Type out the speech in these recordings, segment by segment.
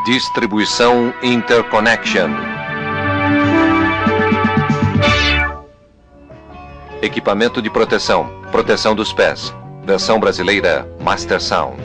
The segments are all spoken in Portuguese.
Distribuição Interconnection. Equipamento de proteção. Proteção dos pés. Versão brasileira Master Sound.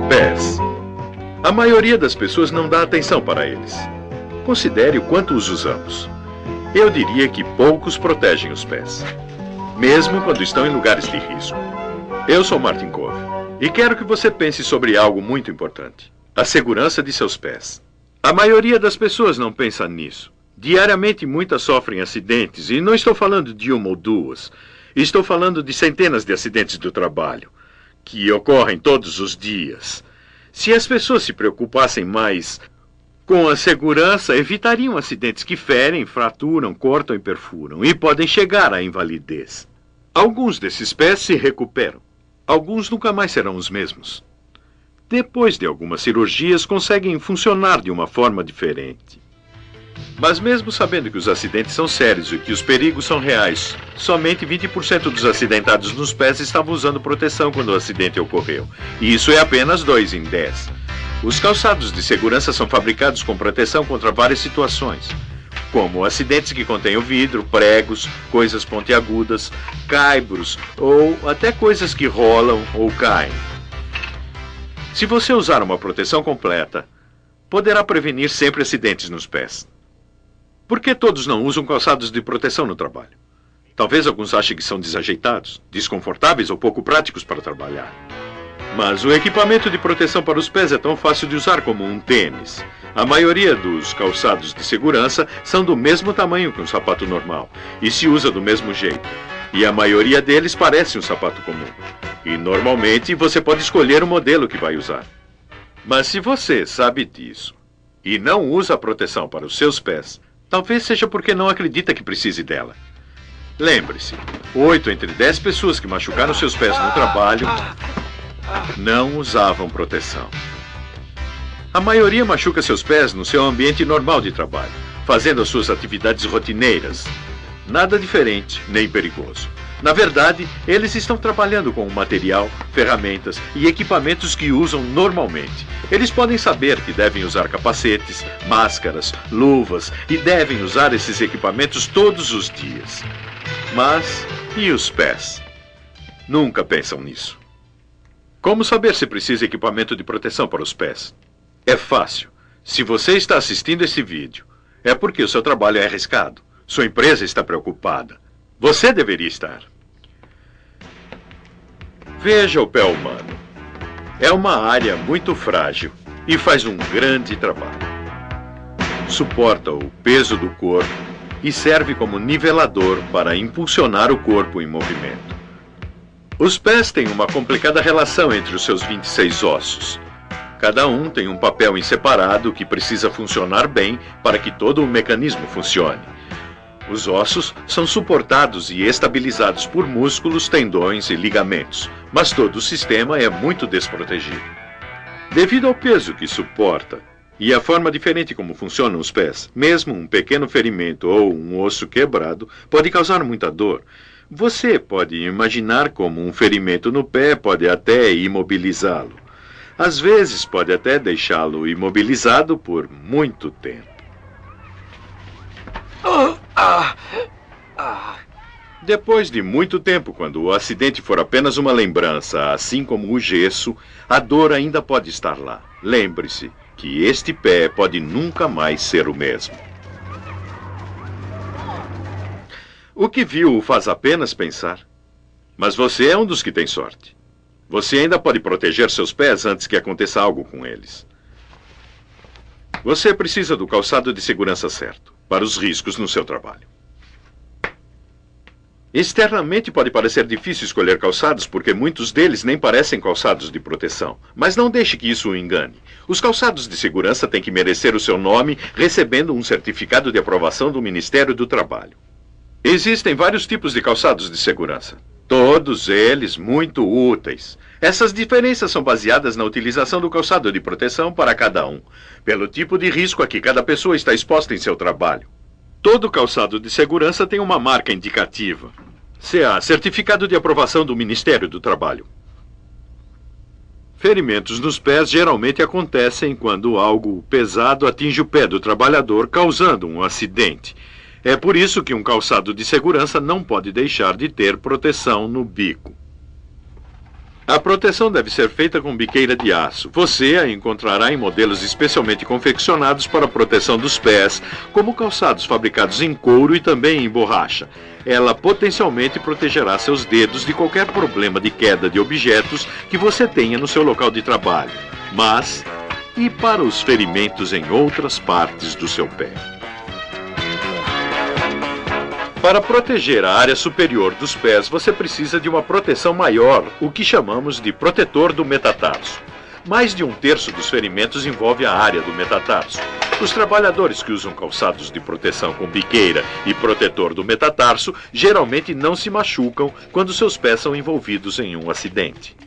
Pés. A maioria das pessoas não dá atenção para eles. Considere o quanto os usamos. Eu diria que poucos protegem os pés, mesmo quando estão em lugares de risco. Eu sou Martin Kove e quero que você pense sobre algo muito importante: a segurança de seus pés. A maioria das pessoas não pensa nisso. Diariamente muitas sofrem acidentes, e não estou falando de uma ou duas. Estou falando de centenas de acidentes do trabalho, que ocorrem todos os dias. Se as pessoas se preocupassem mais com a segurança, evitariam acidentes que ferem, fraturam, cortam e perfuram, e podem chegar à invalidez. Alguns desses pés se recuperam. Alguns nunca mais serão os mesmos. Depois de algumas cirurgias, conseguem funcionar de uma forma diferente. Mas mesmo sabendo que os acidentes são sérios e que os perigos são reais, somente 20% dos acidentados nos pés estavam usando proteção quando o acidente ocorreu. E isso é apenas 2 em 10. Os calçados de segurança são fabricados com proteção contra várias situações, como acidentes que contenham vidro, pregos, coisas pontiagudas, caibros ou até coisas que rolam ou caem. Se você usar uma proteção completa, poderá prevenir sempre acidentes nos pés. Por que todos não usam calçados de proteção no trabalho? Talvez alguns achem que são desajeitados, desconfortáveis ou pouco práticos para trabalhar. Mas o equipamento de proteção para os pés é tão fácil de usar como um tênis. A maioria dos calçados de segurança são do mesmo tamanho que um sapato normal e se usa do mesmo jeito. E a maioria deles parece um sapato comum. E normalmente você pode escolher o modelo que vai usar. Mas se você sabe disso e não usa a proteção para os seus pés, talvez seja porque não acredita que precise dela. Lembre-se, 8 entre 10 pessoas que machucaram seus pés no trabalho não usavam proteção. A maioria machuca seus pés no seu ambiente normal de trabalho, fazendo as suas atividades rotineiras. Nada diferente, nem perigoso. Na verdade, eles estão trabalhando com material, ferramentas e equipamentos que usam normalmente. Eles podem saber que devem usar capacetes, máscaras, luvas e devem usar esses equipamentos todos os dias. Mas, e os pés? Nunca pensam nisso. Como saber se precisa de equipamento de proteção para os pés? É fácil. Se você está assistindo esse vídeo, é porque o seu trabalho é arriscado. Sua empresa está preocupada. Você deveria estar. Veja o pé humano. É uma área muito frágil e faz um grande trabalho. Suporta o peso do corpo e serve como nivelador para impulsionar o corpo em movimento. Os pés têm uma complicada relação entre os seus 26 ossos. Cada um tem um papel em separado que precisa funcionar bem para que todo o mecanismo funcione. Os ossos são suportados e estabilizados por músculos, tendões e ligamentos, mas todo o sistema é muito desprotegido. Devido ao peso que suporta e à forma diferente como funcionam os pés, mesmo um pequeno ferimento ou um osso quebrado pode causar muita dor. Você pode imaginar como um ferimento no pé pode até imobilizá-lo. Às vezes pode até deixá-lo imobilizado por muito tempo. Depois de muito tempo, quando o acidente for apenas uma lembrança, assim como o gesso, a dor ainda pode estar lá. Lembre-se que este pé pode nunca mais ser o mesmo. O que viu o faz apenas pensar. Mas você é um dos que tem sorte. Você ainda pode proteger seus pés antes que aconteça algo com eles. Você precisa do calçado de segurança certo para os riscos no seu trabalho. Externamente pode parecer difícil escolher calçados porque muitos deles nem parecem calçados de proteção. Mas não deixe que isso o engane. Os calçados de segurança têm que merecer o seu nome recebendo um certificado de aprovação do Ministério do Trabalho. Existem vários tipos de calçados de segurança. Todos eles muito úteis. Essas diferenças são baseadas na utilização do calçado de proteção para cada um, pelo tipo de risco a que cada pessoa está exposta em seu trabalho. Todo calçado de segurança tem uma marca indicativa. CA, Certificado de Aprovação do Ministério do Trabalho. Ferimentos nos pés geralmente acontecem quando algo pesado atinge o pé do trabalhador, causando um acidente. É por isso que um calçado de segurança não pode deixar de ter proteção no bico. A proteção deve ser feita com biqueira de aço. Você a encontrará em modelos especialmente confeccionados para a proteção dos pés, como calçados fabricados em couro e também em borracha. Ela potencialmente protegerá seus dedos de qualquer problema de queda de objetos que você tenha no seu local de trabalho. Mas, e para os ferimentos em outras partes do seu pé? Para proteger a área superior dos pés, você precisa de uma proteção maior, o que chamamos de protetor do metatarso. Mais de um terço dos ferimentos envolve a área do metatarso. Os trabalhadores que usam calçados de proteção com biqueira e protetor do metatarso geralmente não se machucam quando seus pés são envolvidos em um acidente.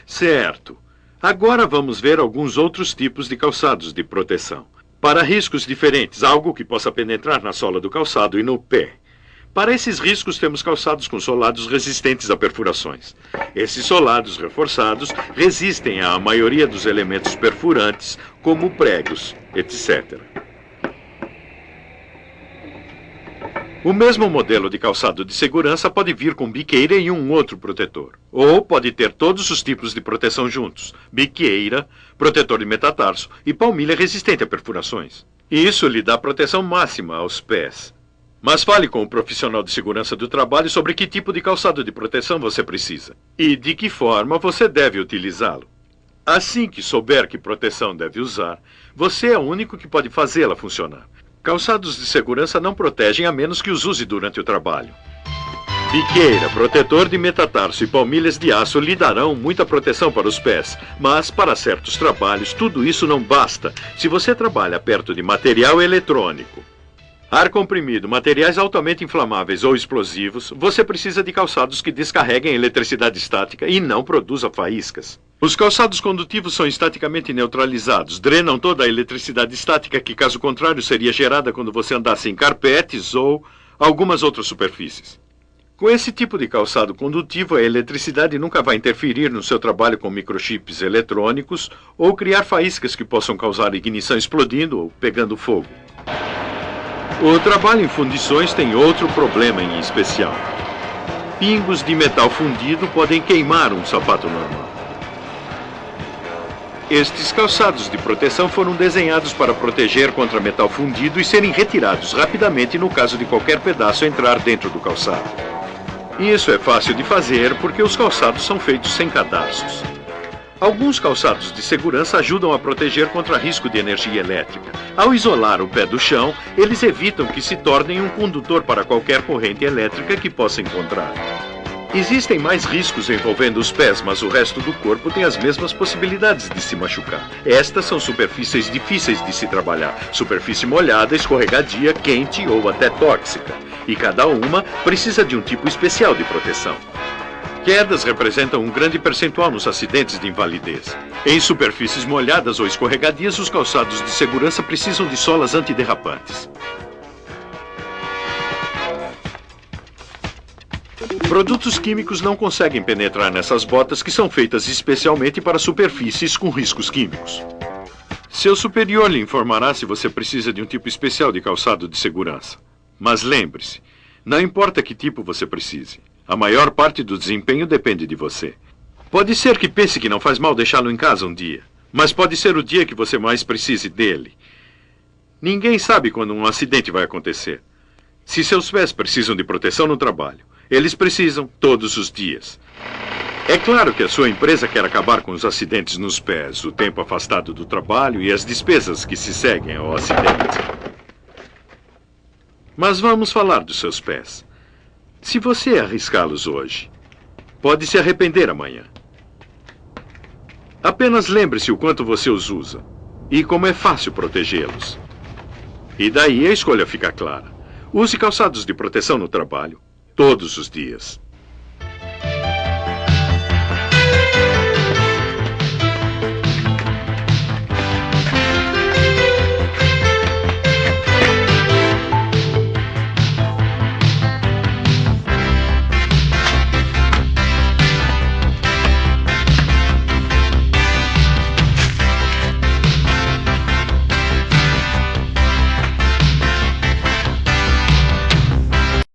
Certo. Agora vamos ver alguns outros tipos de calçados de proteção. Para riscos diferentes, algo que possa penetrar na sola do calçado e no pé. Para esses riscos, temos calçados com solados resistentes a perfurações. Esses solados reforçados resistem à maioria dos elementos perfurantes, como pregos, etc. O mesmo modelo de calçado de segurança pode vir com biqueira e um outro protetor. Ou pode ter todos os tipos de proteção juntos: biqueira, protetor de metatarso e palmilha resistente a perfurações. Isso lhe dá proteção máxima aos pés. Mas fale com o profissional de segurança do trabalho sobre que tipo de calçado de proteção você precisa e de que forma você deve utilizá-lo. Assim que souber que proteção deve usar, você é o único que pode fazê-la funcionar. Calçados de segurança não protegem a menos que os use durante o trabalho. Biqueira, protetor de metatarso e palmilhas de aço lhe darão muita proteção para os pés, mas para certos trabalhos tudo isso não basta se você trabalha perto de material eletrônico. Ar comprimido, materiais altamente inflamáveis ou explosivos, você precisa de calçados que descarreguem eletricidade estática e não produzam faíscas. Os calçados condutivos são estaticamente neutralizados, drenam toda a eletricidade estática que, caso contrário, seria gerada quando você andasse em carpetes ou algumas outras superfícies. Com esse tipo de calçado condutivo, a eletricidade nunca vai interferir no seu trabalho com microchips eletrônicos ou criar faíscas que possam causar ignição explodindo ou pegando fogo. O trabalho em fundições tem outro problema em especial. Pingos de metal fundido podem queimar um sapato normal. Estes calçados de proteção foram desenhados para proteger contra metal fundido e serem retirados rapidamente no caso de qualquer pedaço entrar dentro do calçado. Isso é fácil de fazer porque os calçados são feitos sem cadarços. Alguns calçados de segurança ajudam a proteger contra risco de energia elétrica. Ao isolar o pé do chão, eles evitam que se tornem um condutor para qualquer corrente elétrica que possa encontrar. Existem mais riscos envolvendo os pés, mas o resto do corpo tem as mesmas possibilidades de se machucar. Estas são superfícies difíceis de se trabalhar. Superfície molhada, escorregadia, quente ou até tóxica. E cada uma precisa de um tipo especial de proteção. Quedas representam um grande percentual nos acidentes de invalidez. Em superfícies molhadas ou escorregadias, os calçados de segurança precisam de solas antiderrapantes. Produtos químicos não conseguem penetrar nessas botas que são feitas especialmente para superfícies com riscos químicos. Seu superior lhe informará se você precisa de um tipo especial de calçado de segurança. Mas lembre-se, não importa que tipo você precise. A maior parte do desempenho depende de você. Pode ser que pense que não faz mal deixá-lo em casa um dia, mas pode ser o dia que você mais precise dele. Ninguém sabe quando um acidente vai acontecer. Se seus pés precisam de proteção no trabalho, eles precisam todos os dias. É claro que a sua empresa quer acabar com os acidentes nos pés, o tempo afastado do trabalho e as despesas que se seguem ao acidente. Mas vamos falar dos seus pés. Se você arriscá-los hoje, pode se arrepender amanhã. Apenas lembre-se o quanto você os usa e como é fácil protegê-los. E daí a escolha fica clara. Use calçados de proteção no trabalho todos os dias.